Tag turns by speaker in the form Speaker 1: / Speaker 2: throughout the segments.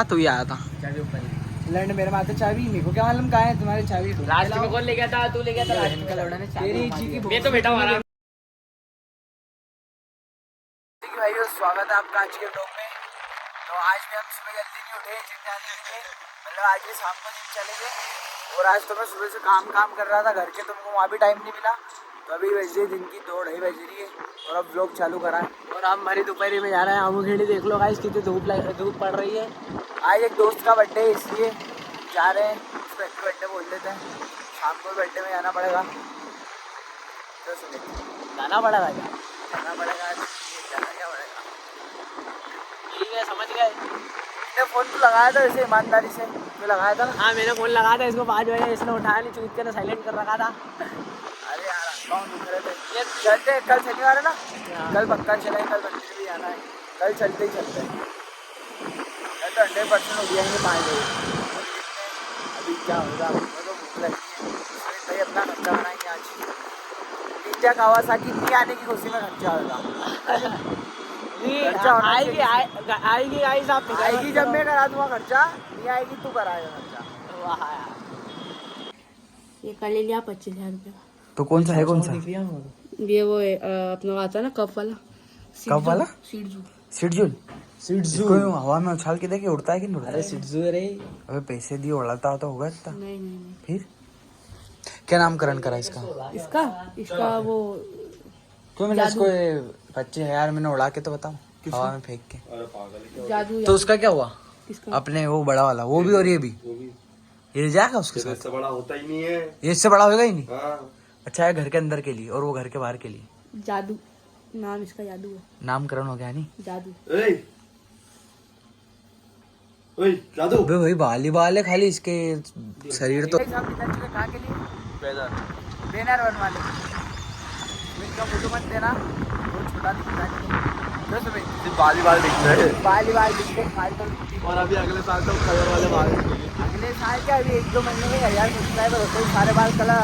Speaker 1: तू ही आया था
Speaker 2: चाबी ऊपर लैंड मेरे माथे चाबी मेरे को क्या मालूम कहाँ है तुम्हारी चाबी
Speaker 3: लास्ट में कौन ले गया था? तू ले गया था लास्ट में।
Speaker 2: लौड़ा ने तेरी जी की
Speaker 3: मैं तो बैठा हूँ आराम।
Speaker 2: भाइयों स्वागत है आपका आज के ब्लॉग में। तो आज भी हम सुबह जल्दी नहीं उठे जिम जाने के लिए, मतलब आज भी शाम को जिम चले गए। और आज तो मैं सुबह से काम कर रहा था घर के, तो मुझको वहाँ भी टाइम नहीं मिला। तो अभी बज रही दिन की 2-2:30 बज रही है और अब ब्लॉग चालू करा है। और हम हमारी दोपहरी में जा रहे हैं आमू खेड़ी। देख लो गाइस कितनी धूप पड़ रही है। आज एक दोस्त का बर्थडे है इसलिए जा रहे हैं, उसको हैप्पी बर्थडे बोल देते हैं। शाम को बर्थडे में जाना पड़ेगा, तो सुबह जाना पड़ेगा क्या जाना पड़ेगा जाना क्या पड़ेगा।
Speaker 3: ठीक है, समझ गए।
Speaker 2: मैंने फ़ोन तो लगाया था वैसे ईमानदारी से तो लगाया था ना।
Speaker 3: हाँ मैंने फोन लगाया था इसको 5 बजे, इसने उठाया नहीं, चूत के साइलेंट कर रखा था।
Speaker 2: अरे यार अकाउंट दुख रहे थे। ये चलते हैं, कल शनिवार है ना, कल पक्का चलेंगे। कल मंदिर भी जाना है, कल चलते ही चलते हैं। कल तो 100% हो जाएंगे 5 बजे। अभी क्या होगा, मुझे तो भूख लगी है। भाई अपना खर्चा बनाएंगे आज। निंजा कावासाकी नहीं आने की खुशी में खर्चा होगा।
Speaker 3: आएगी गाइस, आप
Speaker 2: आएगी जब मैं करा दूंगा खर्चा, नहीं आएगी तू कराएगा खर्चा।
Speaker 3: वाह यार, ये कर ले लिया 25,000 रुपये।
Speaker 1: तो कौन सा है कौन सा
Speaker 3: ये वो अपना आता है ना कप वाला।
Speaker 1: कब वाला
Speaker 3: सीड्जू
Speaker 1: सिडजुल इसको यूं हवा में उछाल के देखे उड़ता है कि नहीं उड़ता है?
Speaker 2: सिड्जू रे।
Speaker 1: अबे पैसे दिए उड़ाता तो होगा इतना।
Speaker 3: नहीं
Speaker 1: फिर क्या नामकरण करा इसका?
Speaker 3: इसका वो
Speaker 1: क्यों मिला इसको 25,000 मैंने उड़ा के तो बताओ, हवा में फेंक के।
Speaker 3: जादू।
Speaker 1: तो उसका क्या हुआ?
Speaker 3: किसका?
Speaker 1: अपने वो बड़ा वाला वो भी और ये भी ये जाएगा उसके साथ?
Speaker 4: इससे बड़ा होता ही नहीं है।
Speaker 1: ये इससे बड़ा होगा ही नहीं।
Speaker 4: हाँ।
Speaker 1: अच्छा है घर के अंदर के लिए और वो घर के बाहर के लिए।
Speaker 3: जादू नाम इसका जादू है।
Speaker 1: नामकरण हो गया नहीं?
Speaker 3: जादू।
Speaker 4: ओए जादू।
Speaker 1: अबे भाई बाल ही बाल है खाली, इसके शरीर तो
Speaker 2: कहाँ के लिए बैनर बनवाने इनका फोटो मत देना, वो छोटा दिखता है।
Speaker 4: सिर्फ बाल ही बाल दिखते हैं।
Speaker 2: बाल ही बाल दिखते हैं, बाल तो दिखते हैं।
Speaker 4: और अभी अगले साल तो कलर वाले बाल
Speaker 2: अगले साल क्या, अभी 1-2 महीने में 1000 पूछता है तो कोई सारे बाल कलर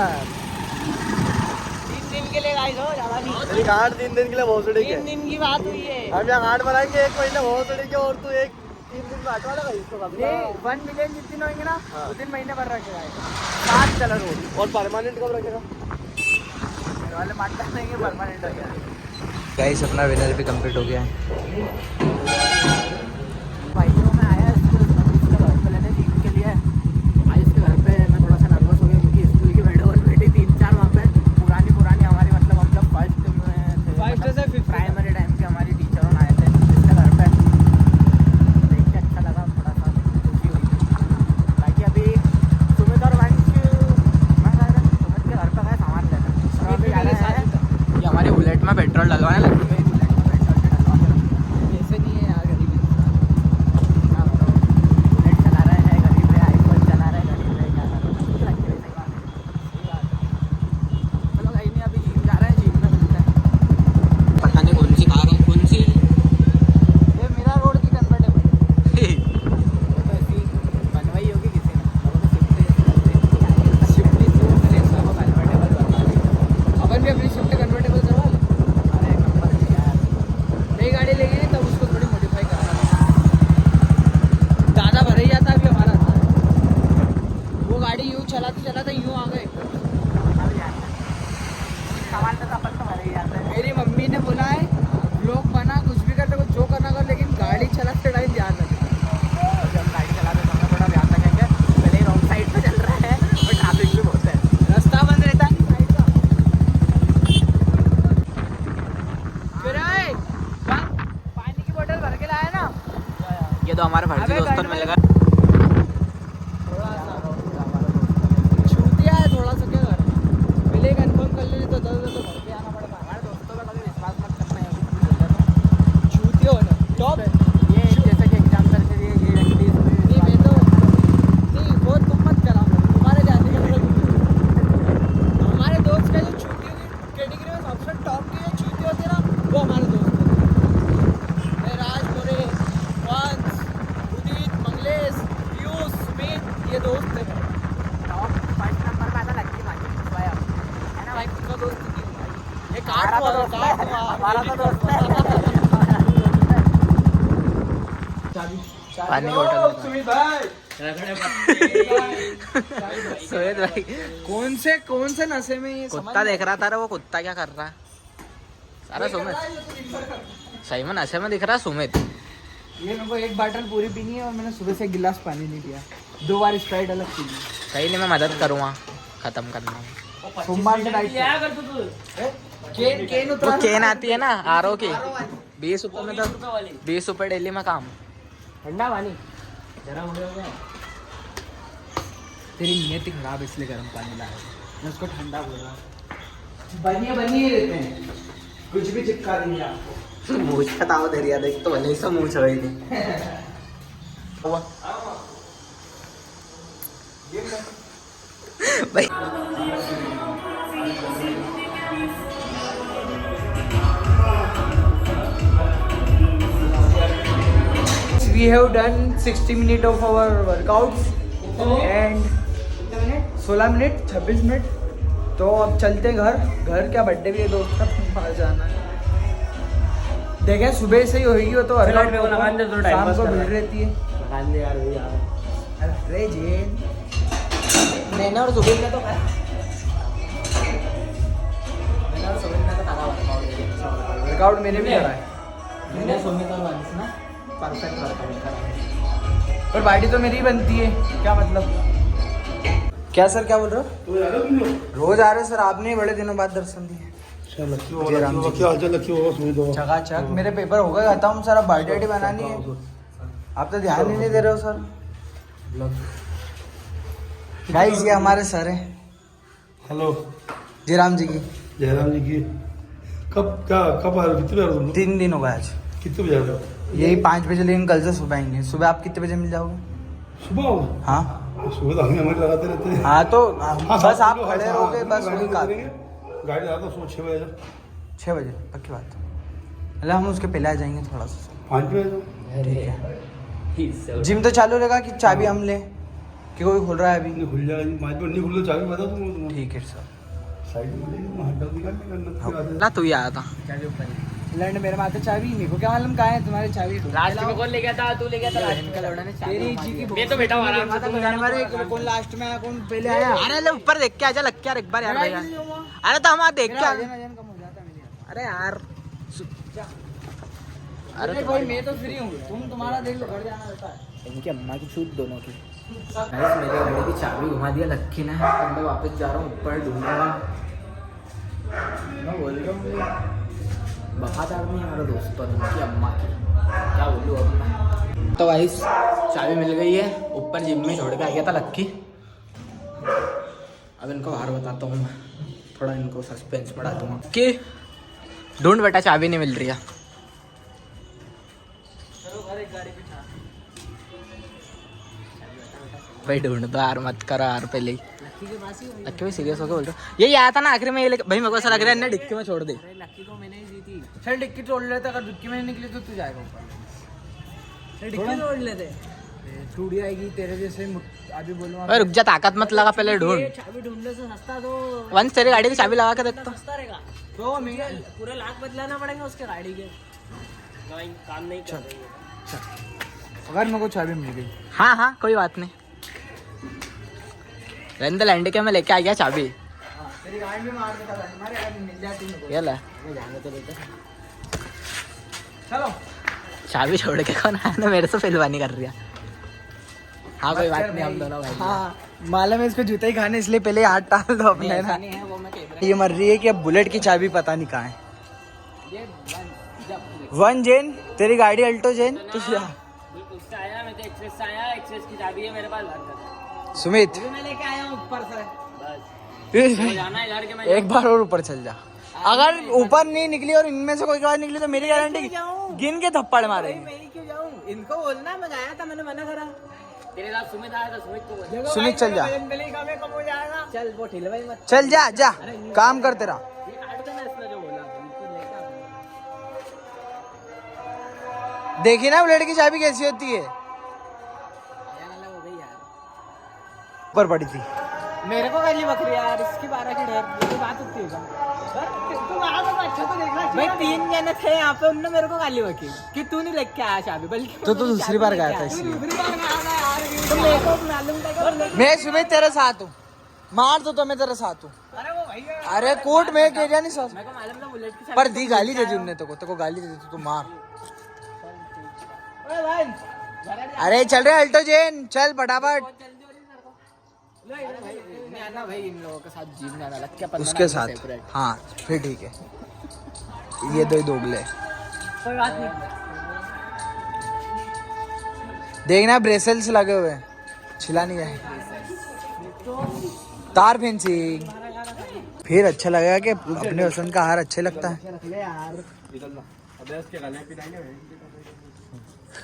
Speaker 3: 3 दिन के लिए गाइस हो, ज्यादा नहीं।
Speaker 4: तेरी गांठ 3 दिन के लिए बहुत सड़ी
Speaker 3: 3 दिन की बात हुई है।
Speaker 4: हम यहाँ गांठ बनाएंगे 1 महीने बहुत सड़ी के, और तू 3 दिन काट वाला इसको कभी।
Speaker 2: 1 मिलियन जिस दिन होंगे ना उस दिन महीने भर रखेगा 7 कलर हो।
Speaker 4: और परमानेंट कब रखेगा?
Speaker 2: घर वाले मानता नहीं कि परमानेंट हो गया।
Speaker 1: गाइस अपना विनर भी कंप्लीट हो गया है।
Speaker 2: भाइयों में आया स्कूल घर पे लेने सीख के लिए। आज इसके घर पे मैं थोड़ा सा नर्वस हो गया क्योंकि स्कूल की वीडियो ऑलरेडी 3-4 वहाँ पे पुरानी हमारी, मतलब हम जब फर्स्ट से प्राइमरी टाइम के हमारी टीचरों आए थे इसके घर पे। देख के अच्छा लगा, थोड़ा सा खुशी हुई। बाकी अभी सुमित और वंश सुमित के घर पे गए सामान लेना।
Speaker 1: ये हमारी बुलेट में पेट्रोल डलवाने लगे।
Speaker 2: ऐसे नहीं है यार, गरीबी बुलेट चला रहे हैं गरीब है, आईफोन चला रहे हैं गरीब है, क्या कर रहे हैं। सही बात है। चलो कहीं नहीं, अभी जिम जा रहे हैं, जिम में मिलते हैं।
Speaker 1: पता नहीं कौन सी कार है, कौन सी
Speaker 2: ये मेरा रोड की कन्वर्टेबल तो ऐसी बनवाई होगी किसी ने, अपन भी अपनी शिफ्ट कन्वर्टेबल करवा लो। अरे नंबर यार, नई गाड़ी लेंगे तब उसको थोड़ी मॉडिफाई करना। ज़्यादा भर ही जाता अभी हमारा था। वो गाड़ी यूँ चलाते यूँ आ गए। सामान तो अपन तो भर ही जाता है। मेरी मम्मी ने बोला है लोग बना कुछ भी करते कुछ जो करना कर, लेकिन गाड़ी चलाते टाइम ध्यान रखना। जब गाड़ी चलाते समय थोड़ा ध्यान रखेंगे। पहले ही रॉन्ग साइड पे चल रहा है और ट्रैफिक भी बहुत है, रास्ता बंद रहता है साइड का। पानी की बोतल भर के लाया ना।
Speaker 1: ये तो हमारे फर्जी दोस्तों ने मिलेगा।
Speaker 2: छूटिया है थोड़ा सा क्या कर, पहले कंफर्म कर लेने तो 10 तो भर के आना पड़ेगा। हमारे दोस्तों का कभी विश्वास मत करना है, छूती हो ना टॉप। ये जैसे कि एग्जाम्पल के लिए ये रख ली नहीं, मैं तो नहीं वो तुम मत करा, तुम्हारे जाने के हमारे दोस्त का जो छूती होगी कैटेगरी में सबसे टॉप की जो छूती होती है ना, वो हमारे दोस्त है। राज मोरे, वंश, उदित, मंगलेश, पीयूष, सुमित, ये दोस्त है मेरे। टॉप 5 नंबर पे आता लक्की भाई स्वयं, है ना भाई? किसका दोस्त है भाई? ये हमारा तो दोस्त है। चाबी
Speaker 1: पानी की बोतल
Speaker 2: सुमित भाई
Speaker 1: सुमित भाई
Speaker 2: कौन से नशे में ये
Speaker 1: कुत्ता देख रहा था वो कुत्ता क्या कर रहा है सारा सुमित सही में नशे में दिख रहा है सुमित।
Speaker 2: ये मेरे को एक बॉटल पूरी पीनी है और मैंने सुबह से एक गिलास पानी नहीं पिया, 2 बार स्प्राइट अलग पी ली।
Speaker 1: सही नहीं मैं मदद करूँगा खत्म करना में।
Speaker 2: सोमवार के नाइट केन
Speaker 1: वो
Speaker 2: उतरा
Speaker 1: केन आती है ना आरओ की 20 रुपए में तो 20 रुपए डेली में काम।
Speaker 2: ठंडा पानी तेरी नियत ही खराब इसलिए गर्म पानी लाया मैं उसको ठंडा बोल रहा हूँ। बनिए रहते हैं कुछ भी चिपका देंगे आपको।
Speaker 1: मुझ बताओ धरिया देख तो भले से मुँह छुई थी भाई।
Speaker 2: We have done 60 minutes of our workouts and 16 minute 26 minute. तो अब चलते हैं घर क्या बर्थडे भी है दोस्त का, बाहर जाना है। देखें सुबह से ही होगी वो तो शाम को भीड़ रहती है। अरे जेन
Speaker 1: मैंने और सुबह ने तो खाया मैंने और सुबह ने तो खाना
Speaker 2: वर्कआउट मैंने भी करा है
Speaker 1: मैंने सुमित और वंश ना परफेक्ट वर्कआउट करा।
Speaker 2: पर बॉडी तो मेरी ही बनती है, क्या मतलब। क्या सर क्या बोल रहे हो? रोज आ रहे सर, आपने बड़े दिनों बाद दर्शन दिए। चकाचक मेरे पेपर हो गए खत्म सर, अब बर्थडे बनानी है। आप तो ध्यान ही नहीं दे रहे हो सर। गाइस ये हमारे सर हैं।
Speaker 4: हेलो
Speaker 2: जयराम जी की।
Speaker 4: कब आ रहे हो? कितने बजे आ रहे हो तुम लोग?
Speaker 2: 3 दिन हो गए आज।
Speaker 4: कितने बजे आ रहे हो?
Speaker 2: यही 5 बजे, लेकिन कल से सुबह आएंगे। सुबह आप कितने बजे मिल जाओगे?
Speaker 4: सुबह आओगे?
Speaker 2: हाँ
Speaker 4: सुबह तो हमें लगाते रहते हैं।
Speaker 2: हाँ तो
Speaker 4: हाँ,
Speaker 2: बस आप
Speaker 4: हाँ,
Speaker 2: खड़े
Speaker 4: हाँ,
Speaker 2: रहोगे,
Speaker 4: हाँ,
Speaker 2: बस
Speaker 4: गाड़ी
Speaker 2: वही
Speaker 4: लगा
Speaker 2: काम।
Speaker 4: देंगे। गाड़ी आता सुबह 6 बजे
Speaker 2: 6 बजे पक्की बात। मतलब हम उसके पहले आ जाएंगे थोड़ा सा।
Speaker 4: 5 बजे
Speaker 2: जिम तो चालू रहेगा कि चाबी हम ले कि कोई खोल रहा है अभी?
Speaker 4: खुल जाएगी 5 बजे, नहीं खुल तो चाबी बता तुम।
Speaker 2: ठीक है सर।
Speaker 4: साइड में मिलेगी, वहाँ हटा दिखा के
Speaker 1: ना तू ही आया था
Speaker 2: लैंड मेरे माथे चाबी, मेरे को क्या मालूम कहाँ है तुम्हारे चाबी?
Speaker 1: लास्ट में कौन ले गया था? तू ले गया था लास्ट में।
Speaker 2: तेरी जी की
Speaker 1: मैं तो बैठा हूँ आराम से।
Speaker 2: कौन लास्ट में आया, कौन पहले आया?
Speaker 1: अरे ले ऊपर देख के आजा, लग क्या एक बार यार भैया। अरे तो हम वहाँ देख के अरे यार
Speaker 2: अरे भाई मैं तो फ्री हूँ, तुम तुम्हारा देख लो, घर जाना होता है।
Speaker 1: इनकी अम्मा की छूट दोनों की। मेरे गाड़ी की चाबी घुमा दिया लक्की ने, अब मैं वापस जा रहा हूँ ऊपर ढूंढूंगा। मैं बोल रहा हूँ वफादार नहीं हमारा दोस्त और उनकी अम्मा की, क्या बोलूँ अब मैं। तो गाइस चाबी मिल गई है, ऊपर जिम में छोड़ के आ गया था लक्की। अब इनको बाहर बताता हूँ मैं, थोड़ा इनको सस्पेंस बढ़ा दूंगा कि ढूंढ बेटा चाबी नहीं मिल रही है। भाई ढूंढ दो यार, मत करो यार पहले ही। लक्की भाई सीरियस होकर बोल रहे हो? यही आया था ना आखिर में ये भाई, मेरे को ऐसा लग रहा है इन्हें डिक्की में छोड़ दे।
Speaker 2: लक्की को मैंने ही दी थी। चल डिक्की तोड़ लेते, अगर डिक्की में नहीं निकली तो तू जाएगा ऊपर। डिक्की तोड़ लेते, टूट जाएगी तेरे जैसे। अभी बोलूँगा
Speaker 1: रुक जा, ताकत मत लगा, पहले ढूंढ।
Speaker 2: चाबी ढूंढने से सस्ता तो
Speaker 1: वंश तेरी गाड़ी की चाबी लगा के देखता।
Speaker 2: सस्ता रहेगा तो पूरे लाख बदलाना पड़ेगा उसके गाड़ी के। काम नहीं कर रही है। अगर मेरे को चाबी मिल गई,
Speaker 1: हाँ हाँ कोई बात नहीं, रेंदल लैंड के मैं लेके आ गया चाबी।
Speaker 2: तेरी गाड़ी में मार देता था, हमारे अगर मिल जाती मेरे को।
Speaker 1: ये ले
Speaker 2: मैं जाने तो देता। चलो
Speaker 1: चाबी छोड़ के कौन आया ना, मेरे से फिलवानी कर रही है। हाँ कोई बात नहीं, हम दोनों भाई।
Speaker 2: हाँ मालूम है इसको जूते ही खाने, इसलिए पहले हाथ डाल दो अपने ना। ये मर रही है कि अब बुलेट की चाबी पता नहीं कहाँ है। वन जेन तेरी गाड़ी अल्टो जेन तू
Speaker 1: उससे आया, मैं तो एक्सेस से आया, एक्सेस की चाबी है मेरे पास।
Speaker 2: सुमित
Speaker 1: मैं लेके आया हूँ ऊपर से, जाना है घर के। मैं
Speaker 2: एक बार और ऊपर चल जा, अगर ऊपर नहीं निकली और इनमें से कोई बात निकली तो मेरी गारंटी गिन के थप्पड़ मारेंगे।
Speaker 1: मैं क्यों जाऊँ? इनको बोलना मैं आया था, मैंने मना करा। तेरे साथ सुमित आया था, सुमित को बोल।
Speaker 2: सुमित चल जा,
Speaker 1: चल वो ठिलवाई मत,
Speaker 2: चल जा जा, काम कर तेरा।
Speaker 1: ये काट देना इसने जो बोला।
Speaker 2: देखी ना बुलेट की चाबी कैसी होती है, ऊपर पड़ी थी।
Speaker 1: मेरे को पहली बकरी यार, इसकी 12 की ढेर बात होती है।
Speaker 2: भाई 3 जने थे यहाँ पे, उनने मेरे को गाली बकी कि तू नहीं लेके आया चाबी, बल्कि
Speaker 1: तो दूसरी बार गया था इसलिए।
Speaker 2: तो मेरे को मालूम था कि
Speaker 1: मैं सुबह तेरे साथ हूँ, मार दो तो मैं तेरे साथ हूँ। अरे कोर्ट में एरिया नहीं सर,
Speaker 2: मेरे को मालूम था बुलेट की
Speaker 1: पर दी गाली दे दी उनने, तेरे को गाली दे दी तो मार। अरे चल रहे अल्टो जैन, चल फटाफट।
Speaker 2: नहीं आना भाई, इन लोगों के साथ जिम जाना लग क्या
Speaker 1: उसके साथ हाँ फिर ठीक है। ये दो ही दोगले
Speaker 2: कोई बात नहीं।
Speaker 1: देखना ब्रेसल्स लगे हुए हैं, छिला नहीं जाए। तार फेंसिंग फिर अच्छा लगेगा कि अपने पसंद का हार अच्छे लगता है।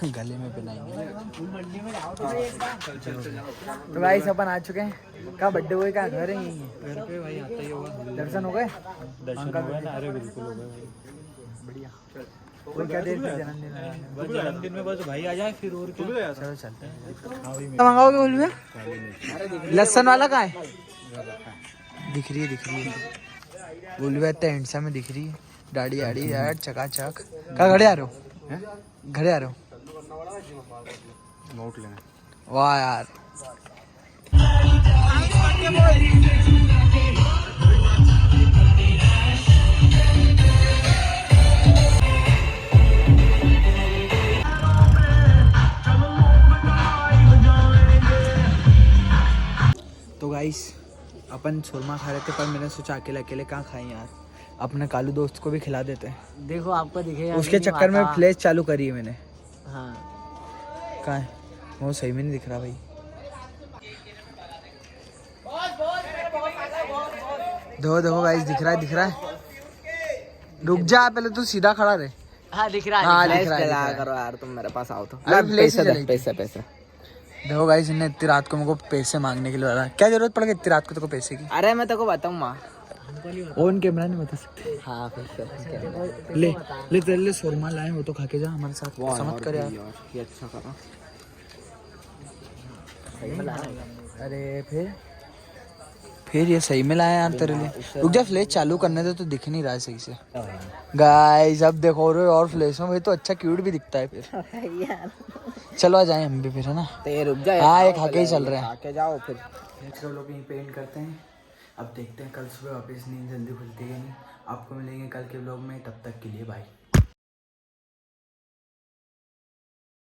Speaker 1: गले में पिलाएंगे। तो भाई अपन आ चुके हैं, कहाँ बर्थडे हुए, कहाँ घर है? घर पे भाई आता ही होगा। दर्शन हो गए? अरे बिल्कुल हो गए भाई, बढ़िया। कोई क्या देर फिर जन्मदिन में बस भाई आ जाए फिर और क्या। चलो चलते हैं। मंगाओगे बोल भैया? लहसन वाला कहाँ है? दिख रही है बोल भैया, इतना हैंडसम में दिख रही है, दाढ़ी आड़ी यार चकाचक। कहाँ घड़े आ रहे हो? घड़े आ रहे हो? नोट लेना। वाह यार, तो गाइस अपन शोरमा खा रहे थे, पर मैंने सोचा अकेले अकेले कहाँ खाएं यार, अपने कालू दोस्त को भी खिला देते हैं।
Speaker 2: देखो आपको दिखेगा,
Speaker 1: उसके चक्कर में फ्लैश चालू करी है मैंने।
Speaker 2: हाँ
Speaker 1: कहाँ है वो? सही में नहीं दिख रहा भाई। देखो गाइस, दिख रहा है। रुक जा, पहले तू सीधा खड़ा रहे।
Speaker 2: हाँ दिख रहा है।
Speaker 1: हाँ दिख रहा है।
Speaker 2: करो यार, तुम मेरे पास आओ तो।
Speaker 1: पैसे देखो गाइस, इन्हें इतनी रात को मेरे को पैसे मांगने के लिए बोला। क्या जरूरत पड़ गई इतनी रात को तेरे को पैसे की?
Speaker 2: अरे मैं तेको बताऊँ माँ,
Speaker 1: ऑन कैमरा नहीं बता सकते।
Speaker 2: हाँ फिर
Speaker 1: ले तेरे लिए शोरमा लाए, वो तो खा के जा हमारे साथ। समझ कर यार,
Speaker 2: ये अच्छा करो।
Speaker 1: अरे फिर ये सही में लाया यार तेरे लिए। रुक जा, फ्लैश चालू करने दे, तो दिख नहीं रहा है सही से। गाइस अब देखो रे, और फ्लैश में भाई तो अच्छा क्यूट भी दिखता है फिर। चलो आ जाए हम भी फिर, है ना?
Speaker 2: तो रुक जा,
Speaker 1: हाँ ये खा के ही चल रहे हैं।
Speaker 2: आके जाओ फिर।
Speaker 1: नेक्स्ट लोग यहीं पेंट करते हैं। अब देखते हैं कल सुबह वापस नींद जल्दी खुलती है नहीं। आपको मिलेंगे कल के ब्लॉग में, तब तक के लिए बाय।